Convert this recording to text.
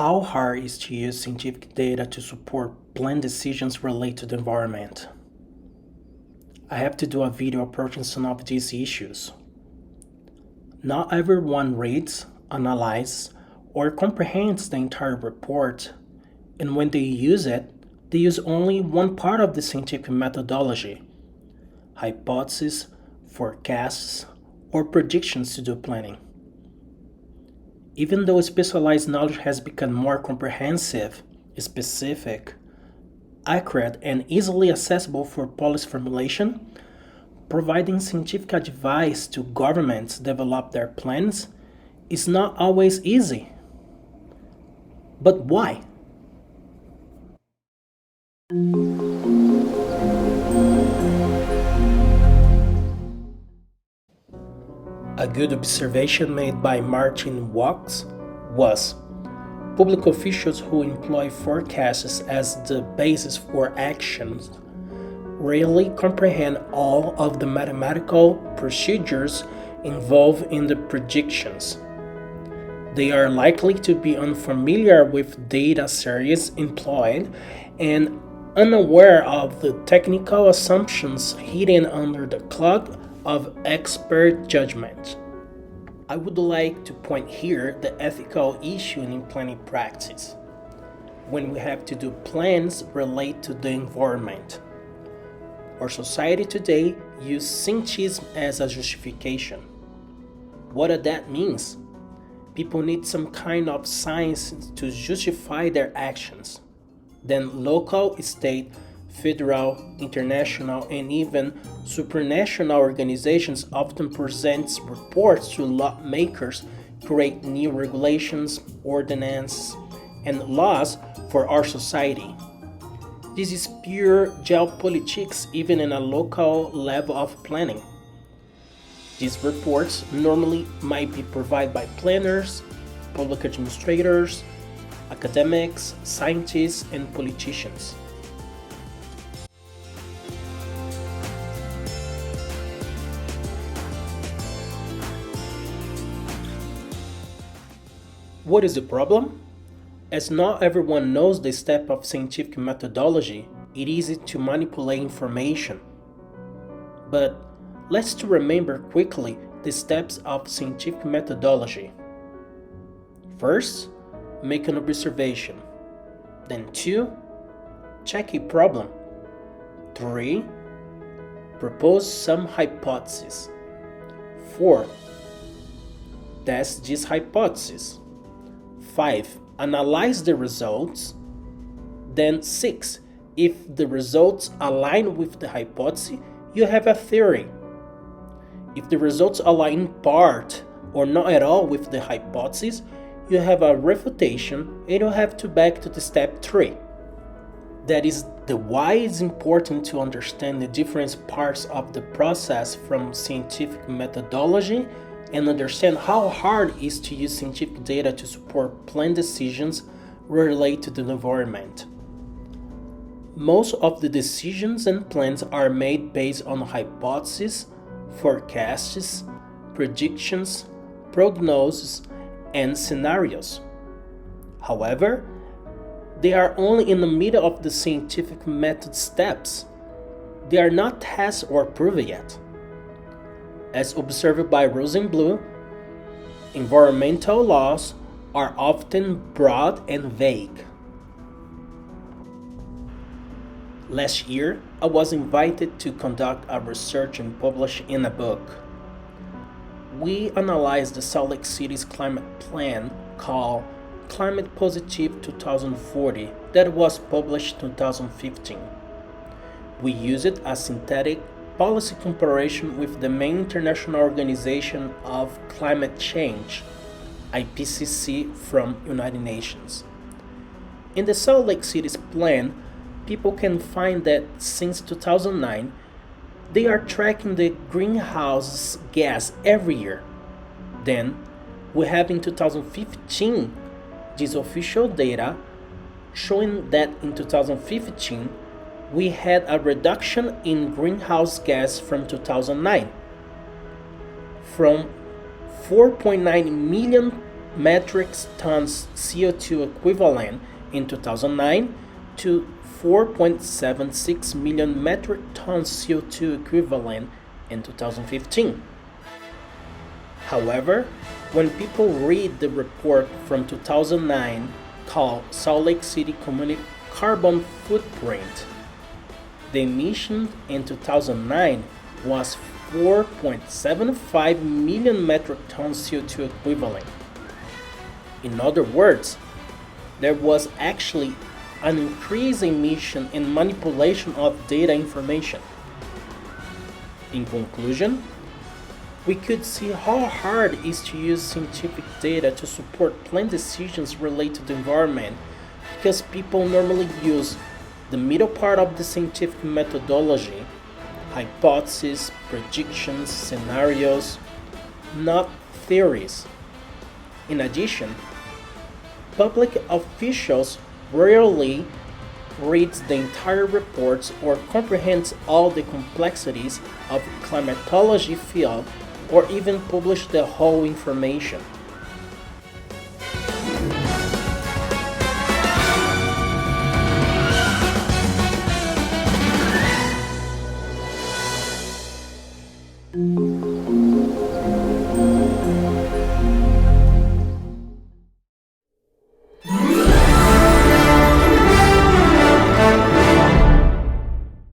How hard is to use scientific data to support planned decisions related to the environment? I have to do a video approaching some of these issues. Not everyone reads, analyzes, or comprehends the entire report, and when they use it, they use only one part of the scientific methodology: hypotheses, forecasts, or predictions to do planning. Even though specialized knowledge has become more comprehensive, specific, accurate, and easily accessible for policy formulation, providing scientific advice to governments develop their plans is not always easy. But why? A good observation made by Martin Walks was: public officials who employ forecasts as the basis for actions rarely comprehend all of the mathematical procedures involved in the predictions. They are likely to be unfamiliar with data series employed and unaware of the technical assumptions hidden under the cloak of expert judgment. I would like to point here the ethical issue in planning practice when we have to do plans related to the environment. Our society today uses scientism as a justification. What that means? People need some kind of science to justify their actions. Then local, state, federal, international, and even supranational organizations often present reports to lawmakers, create new regulations, ordinances, and laws for our society. This is pure geopolitics even in a local level of planning. These reports normally might be provided by planners, public administrators, academics, scientists, and politicians. What is the problem? As not everyone knows the step of scientific methodology, it is easy to manipulate information. But let's remember quickly the steps of scientific methodology. First, make an observation. Then 2, check a problem. 3, propose some hypothesis. 4, test this hypothesis. 5, analyze the results. Then 6, if the results align with the hypothesis, you have a theory. If the results align in part or not at all with the hypothesis, you have a refutation and you have to back to the step 3. That is the why it's important to understand the different parts of the process from scientific methodology and understand how hard it is to use scientific data to support planned decisions related to the environment. Most of the decisions and plans are made based on hypotheses, forecasts, predictions, prognosis, and scenarios. However, they are only in the middle of the scientific method steps. They are not tested or proven yet. As observed by Rosenblum, environmental laws are often broad and vague. Last year, I was invited to conduct a research and publish in a book. We analyzed the Salt Lake City's climate plan called Climate Positive 2040 that was published in 2015. We used a synthetic policy comparison with the main international organization of climate change, IPCC, from United Nations. In the Salt Lake City's plan, people can find that since 2009, they are tracking the greenhouse gas every year. Then, we have in 2015 this official data showing that in 2015 we had a reduction in greenhouse gas from 2009 from 4.9 million metric tons CO2 equivalent in 2009 to 4.76 million metric tons CO2 equivalent in 2015. However, when people read the report from 2009 called Salt Lake City Community Carbon Footprint, the emission in 2009 was 4.75 million metric tons CO2 equivalent. In other words, there was actually an increased emission in manipulation of data information. In conclusion, we could see how hard it is to use scientific data to support plan decisions related to the environment because people normally use the middle part of the scientific methodology, hypotheses, predictions, scenarios, not theories. In addition, public officials rarely reads the entire reports or comprehends all the complexities of climatology field or even publish the whole information.